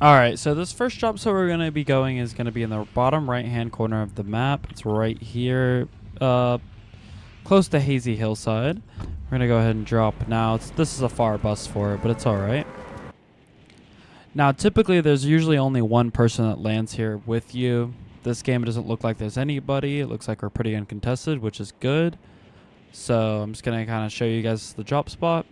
Alright, so this first drop spot we're going to be going is going to be in the bottom right-hand corner of the map. It's right here, close to Hazy Hillside. We're going to go ahead and drop now. This is a far bus for it, but it's alright. Now, typically, there's usually only one person that lands here with you. This game doesn't look like there's anybody. It looks like we're pretty uncontested, which is good. So I'm just going to kind of show you guys the drop spot.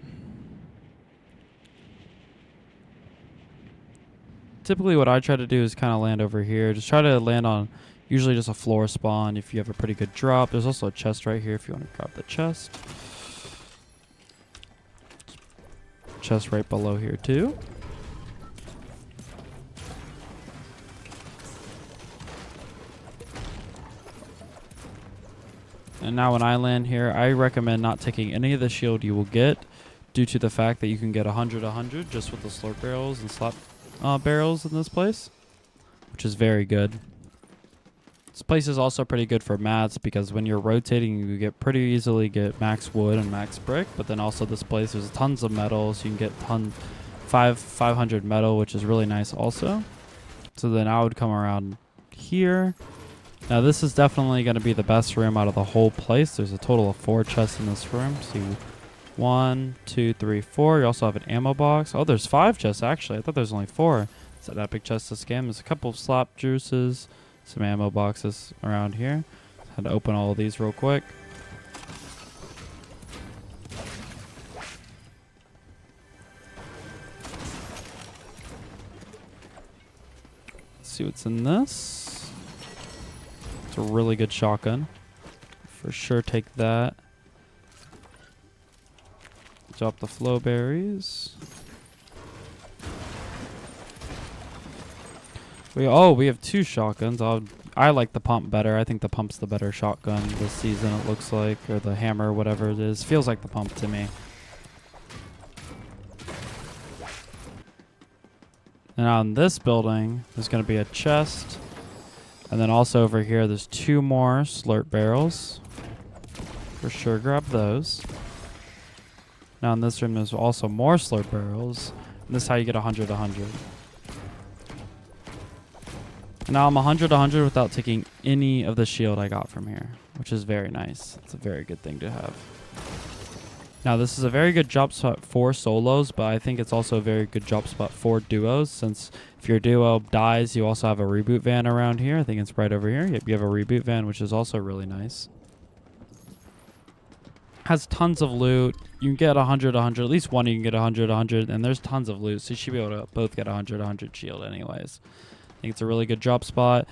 Typically what I try to do is kind of land over here. Just try to land on usually just a floor spawn if you have a pretty good drop. There's also a chest right here if you want to grab the chest. Chest right below here too. And now when I land here, I recommend not taking any of the shield you will get due to the fact that you can get 100 just with the slurp barrels and slap barrels in this place, which is very good. This place is also pretty good for mats because when you're rotating, you get pretty easily get max wood and max brick. But then also this place, there's tons of metal, so you can get 500 metal, which is really nice also. So then I would come around here. Now this is definitely going to be the best room out of the whole place. There's a total of 4 chests in this room. See, 1, 2, 3, 4. You also have an ammo box. Oh, there's 5 chests actually. I thought there's only 4. It's an epic chest this game. There's a couple of slap juices, some ammo boxes around here. Had to open all of these real quick. Let's see what's in this. It's a really good shotgun. For sure take that. Drop the flow berries. We have 2 shotguns. I like the pump better. I think the pump's the better shotgun this season, it looks like. Or the hammer, whatever it is. Feels like the pump to me. And on this building, there's going to be a chest. And then also over here, there's 2 more slurp barrels. For sure, grab those. Now in this room, there's also more slurp barrels. And this is how you get 100. And now I'm 100 without taking any of the shield I got from here, which is very nice. It's a very good thing to have. Now this is a very good drop spot for solos, but I think it's also a very good drop spot for duos, since if your duo dies, you also have a reboot van around here. I think it's right over here. Yep, you have a reboot van, which is also really nice. Has tons of loot. You can get 100, at least one you can get 100, and there's tons of loot, so you should be able to both get 100 shield anyways. I think it's a really good drop spot.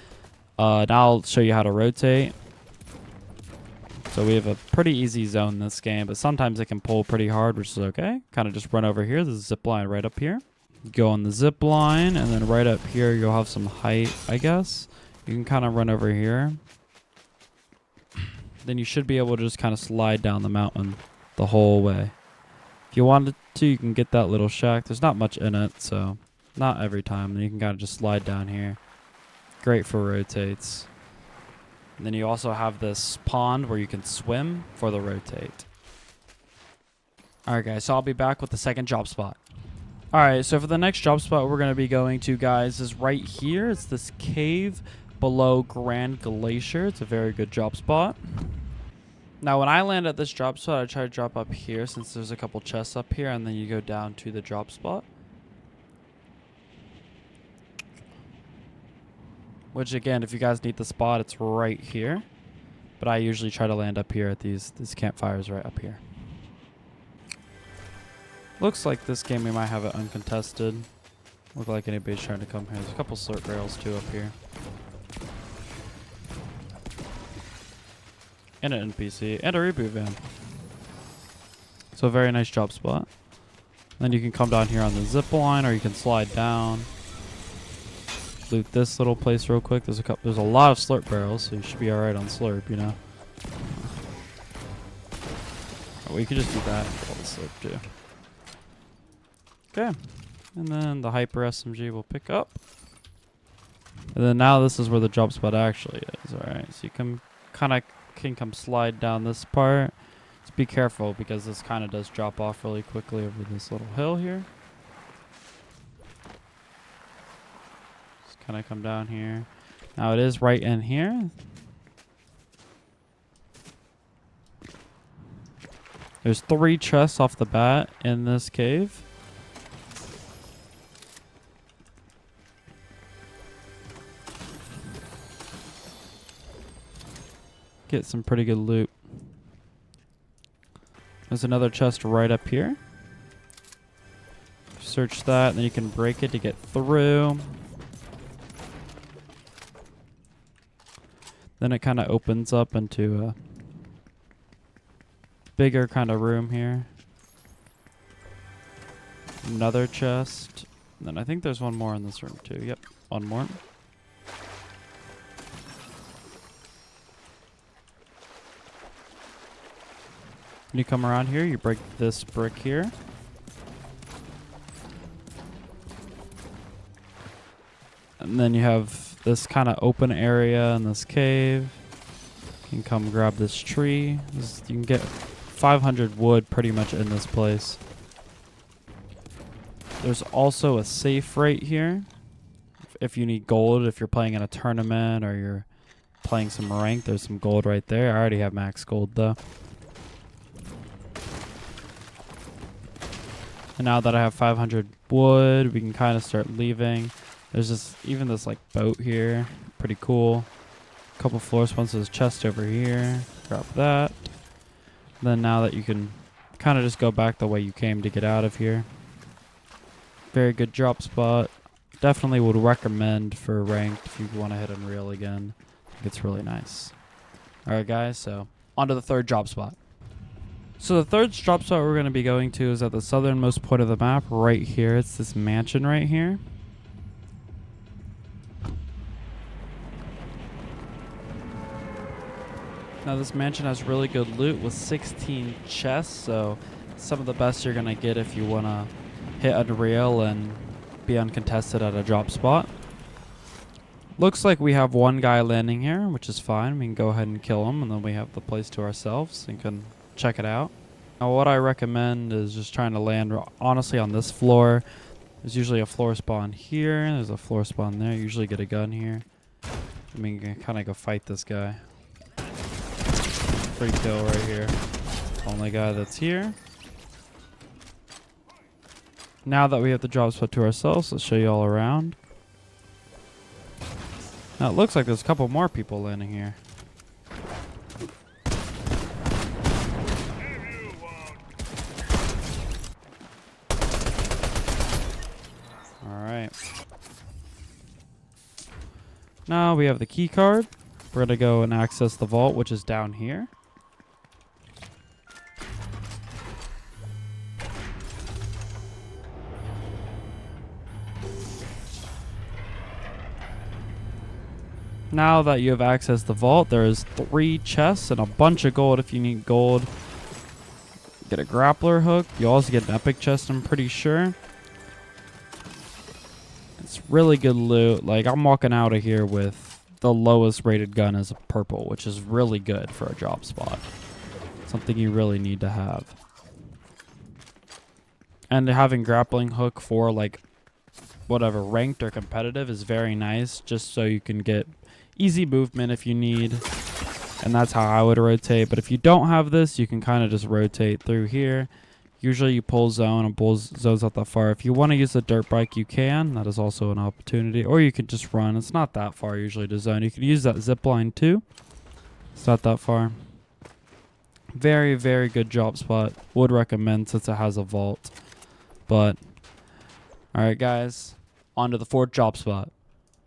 Now I'll show you how to rotate. So we have a pretty easy zone in this game, but sometimes it can pull pretty hard, which is okay. Kind of just run over here. There's a zip line right up here. Go on the zip line, and then right up here you'll have some height, I guess. You can kind of run over here. Then you should be able to just kind of slide down the mountain the whole way. If you wanted to, you can get that little shack. There's not much in it, so not every time. Then you can kind of just slide down here. Great for rotates. And then you also have this pond where you can swim for the rotate. Alright guys, so I'll be back with the second drop spot. Alright, so for the next drop spot we're going to be going to, guys, is right here. It's this cave below Grand Glacier. It's a very good drop spot. Now when I land at this drop spot, I try to drop up here since there's a couple chests up here, and then you go down to the drop spot. Which again, if you guys need the spot, it's right here. But I usually try to land up here at these campfires right up here. Looks like this game we might have it uncontested. Look like anybody's trying to come here. There's a couple slurp barrels too up here. And an NPC. And a reboot van. So a very nice drop spot. Then you can come down here on the zip line, or you can slide down. Loot this little place real quick. There's a lot of slurp barrels, so you should be alright on slurp, you know. Oh, we could just do that and get all the slurp too. Okay. And then the hyper SMG will pick up. And then now this is where the drop spot actually is. Alright, so you can come slide down this part. Just be careful because this kind of does drop off really quickly over this little hill here. kind of come down here. Now it is right in here. There's 3 chests off the bat in this cave. Get some pretty good loot. There's another chest right up here. Search that, and then you can break it to get through. Then it kind of opens up into a bigger kind of room here. Another chest. And then I think there's one more in this room too. Yep, one more. When you come around here, you break this brick here. And then you have this kind of open area in this cave. You can come grab this tree. You can get 500 wood pretty much in this place. There's also a safe right here. If you need gold, if you're playing in a tournament or you're playing some rank, there's some gold right there. I already have max gold though. And now that I have 500 wood, we can kind of start leaving. There's even this like boat here. Pretty cool. A couple floor spawns. There's a chest over here. Grab that. Then now that you can kind of just go back the way you came to get out of here. Very good drop spot. Definitely would recommend for ranked if you want to hit Unreal again. I think it's really nice. Alright guys, so on to the third drop spot. So the third drop spot we're going to be going to is at the southernmost point of the map right here. It's this mansion right here. Now this mansion has really good loot with 16 chests, so some of the best you're going to get if you want to hit Unreal and be uncontested at a drop spot. Looks like we have one guy landing here, which is fine. We can go ahead and kill him, and then we have the place to ourselves and can check it out. Now what I recommend is just trying to land honestly on this floor. There's usually a floor spawn here. There's a floor spawn there. You usually get a gun here. I mean, you can kind of go fight this guy. Free kill right here. Only guy that's here. Now that we have the drop spot to ourselves, let's show you all around. Now it looks like there's a couple more people landing here. Alright. Now we have the key card. We're going to go and access the vault, which is down here. Now that you have accessed the vault, there is 3 chests and a bunch of gold if you need gold. Get a grappler hook. You also get an epic chest, I'm pretty sure. It's really good loot. Like, I'm walking out of here with the lowest rated gun as a purple, which is really good for a drop spot. Something you really need to have. And having grappling hook for, like, whatever, ranked or competitive is very nice, just so you can get easy movement if you need, and that's how I would rotate. But if you don't have this, you can kind of just rotate through here. Usually you pull zone and pull zones not that far. If you want to use the dirt bike, you can. That is also an opportunity. Or you could just run. It's not that far usually to zone. You can use that zip line too. It's not that far. Very, very good drop spot. Would recommend since it has a vault. But alright guys, on to the 4th drop spot.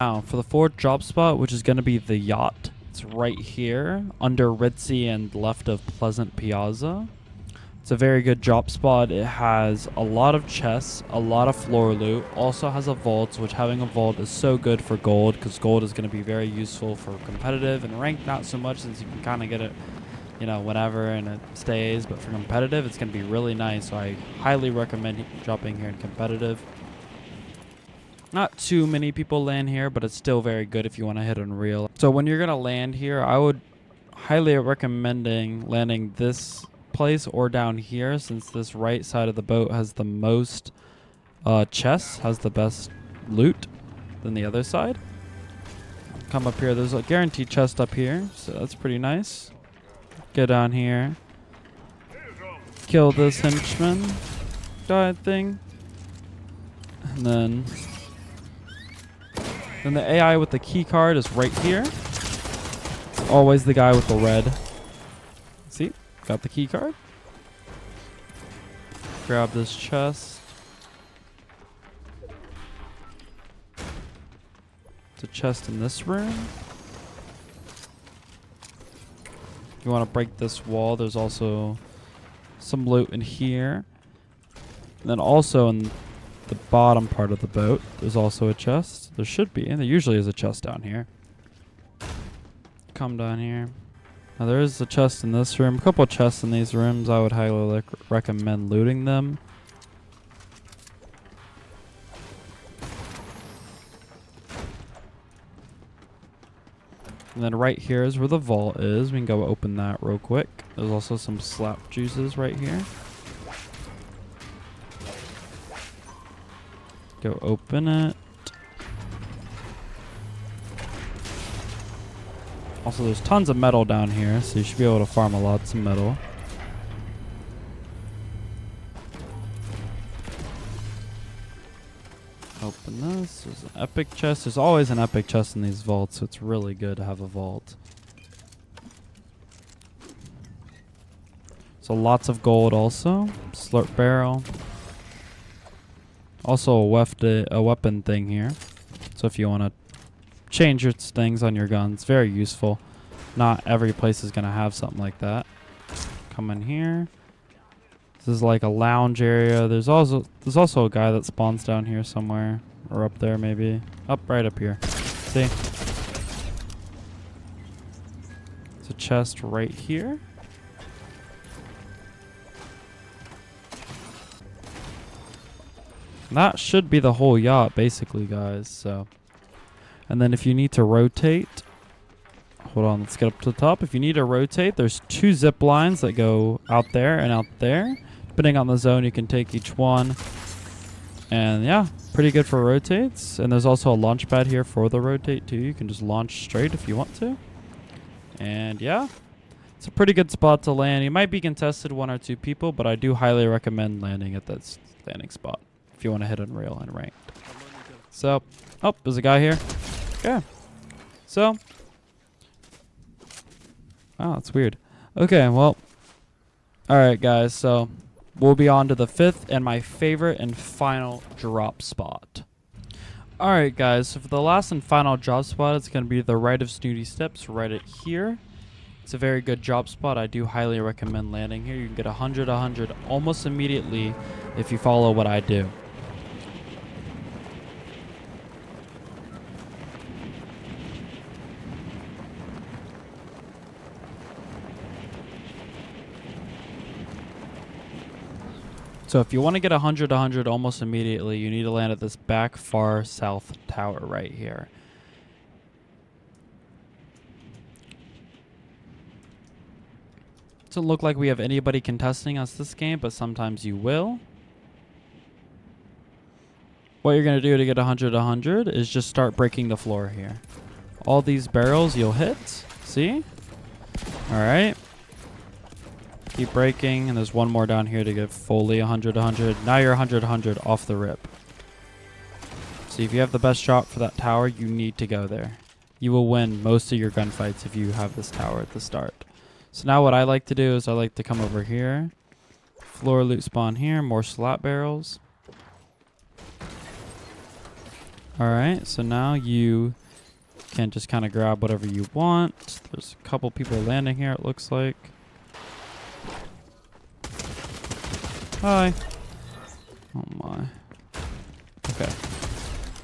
Now, for the 4th drop spot, which is going to be the yacht, it's right here under Ritzy and left of Pleasant Piazza. It's a very good drop spot. It has a lot of chests, a lot of floor loot, also has a vault, which having a vault is so good for gold because gold is going to be very useful for competitive and ranked, not so much since you can kind of get it, you know, whenever and it stays. But for competitive, it's going to be really nice. So I highly recommend dropping here in competitive. Not too many people land here, but it's still very good if you want to hit Unreal. So when you're going to land here, I would highly recommending landing this place or down here, since this right side of the boat has the most chests, has the best loot. than the other side. Come up here. There's a guaranteed chest up here, so that's pretty nice. Get down here. Kill this henchman guy thing. And then the AI with the key card is right here. It's always the guy with the red. See? Got the key card. Grab this chest. It's a chest in this room. If you want to break this wall, there's also some loot in here. And then also in the bottom part of the boat, there's also a chest. There should be, and there usually is a chest down here. Come down here. Now there is a chest in this room. A couple of chests in these rooms. I would highly recommend looting them. And then right here is where the vault is. We can go open that real quick. There's also some slap juices right here. Go open it. Also, there's tons of metal down here, so you should be able to farm a lot of metal. Open this. There's an epic chest. There's always an epic chest in these vaults, so it's really good to have a vault. So lots of gold also. Slurp barrel. Also a weapon thing here. So if you want to change your things on your guns, very useful. Not every place is going to have something like that. Come in here. This is like a lounge area. There's also a guy that spawns down here somewhere. Or up there maybe. Right up here. See? There's a chest right here. That should be the whole yacht basically, guys. So, and then if you need to rotate, hold on, let's get up to the top. If you need to rotate, there's 2 zip lines that go out there and out there. Depending on the zone, you can take each one. And yeah, pretty good for rotates. And there's also a launch pad here for the rotate too. You can just launch straight if you want to. And yeah, it's a pretty good spot to land. You might be contested 1 or 2 people, but I do highly recommend landing at that landing spot if you want to hit Unreal and ranked. So, oh, there's a guy here. Okay. So, oh, that's weird. Okay, well, all right, guys. So, we'll be on to the 5th and my favorite and final drop spot. All right, guys. So for the last and final drop spot, it's going to be the Rite of Snooty Steps right at here. It's a very good drop spot. I do highly recommend landing here. You can get 100 almost immediately if you follow what I do. So if you want to get 100 almost immediately, you need to land at this back far south tower right here. Doesn't look like we have anybody contesting us this game, but sometimes you will. What you're going to do to get 100 is just start breaking the floor here. All these barrels you'll hit. See? All right. Keep breaking, and there's one more down here to get fully 100. Now you're 100 off the rip. See, if you have the best drop for that tower, you need to go there. You will win most of your gunfights if you have this tower at the start. So now what I like to do is I like to come over here. Floor loot spawn here, more slot barrels. Alright, so now you can just kind of grab whatever you want. There's a couple people landing here, it looks like. Hi. Oh my. Okay.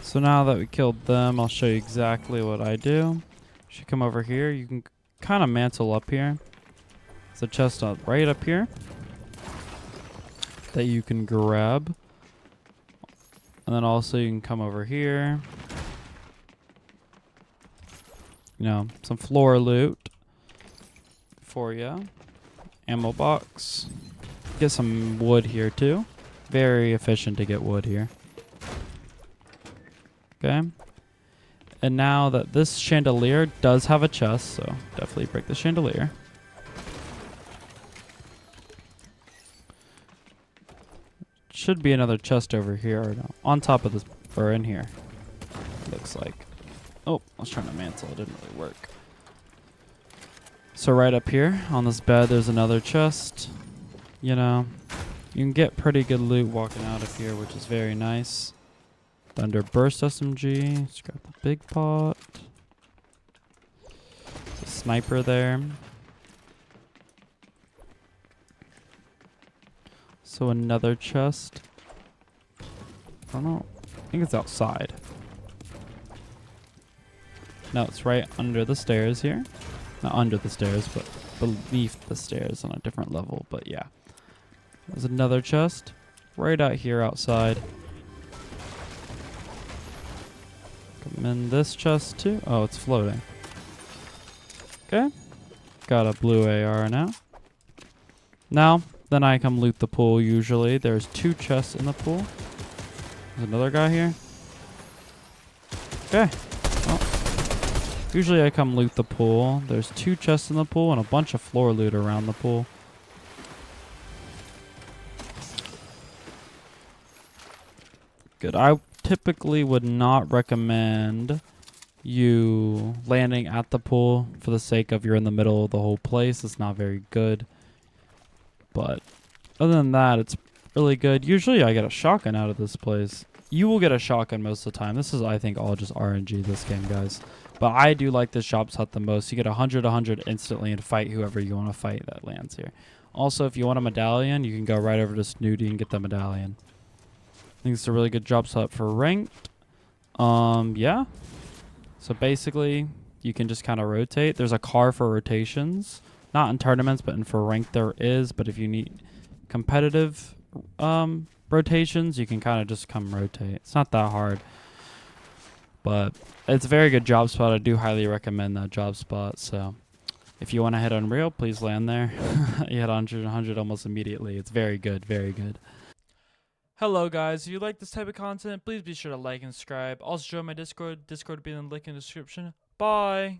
So now that we killed them, I'll show you exactly what I do. You should come over here. You can kind of mantle up here. There's a chest right up here that you can grab. And then also you can come over here. You know, some floor loot for you. Ammo box. Get some wood here too. Very efficient to get wood here. Okay. And now that this chandelier does have a chest, so definitely break the chandelier. Should be another chest over here, or no, on top of this, or in here. Looks like. Oh, I was trying to mantle. It didn't really work. So right up here on this bed, there's another chest. You know, you can get pretty good loot walking out of here, which is very nice. Thunder Burst SMG. Let's grab the big pot. There's a sniper there. So another chest. I don't know. I think it's outside. No, it's right under the stairs here. Not under the stairs, but beneath the stairs on a different level. But yeah. There's another chest. Right out here outside. Come in this chest too. Oh, it's floating. Okay. Got a blue AR now. Now, then I come loot the pool usually. There's 2 chests in the pool. There's another guy here. Okay. Well, usually I come loot the pool. There's 2 chests in the pool and a bunch of floor loot around the pool. Good. I typically would not recommend you landing at the pool for the sake of you're in the middle of the whole place. It's not very good. But other than that, it's really good. Usually I get a shotgun out of this place. You will get a shotgun most of the time. This is, I think, all just RNG this game, guys. But I do like this job spot the most. You get 100 instantly and fight whoever you want to fight that lands here. Also, if you want a medallion, you can go right over to Snooty and get the medallion. I think it's a really good job spot for ranked. Yeah. So basically, you can just kind of rotate. There's a car for rotations. Not in tournaments, but for ranked there is. But if you need competitive rotations, you can kind of just come rotate. It's not that hard. But it's a very good job spot. I do highly recommend that job spot. So if you want to hit Unreal, please land there. You hit 100 almost immediately. It's very good, very good. Hello guys, if you like this type of content, please be sure to like and subscribe. Also join my Discord. Discord will be in the link in the description. Bye!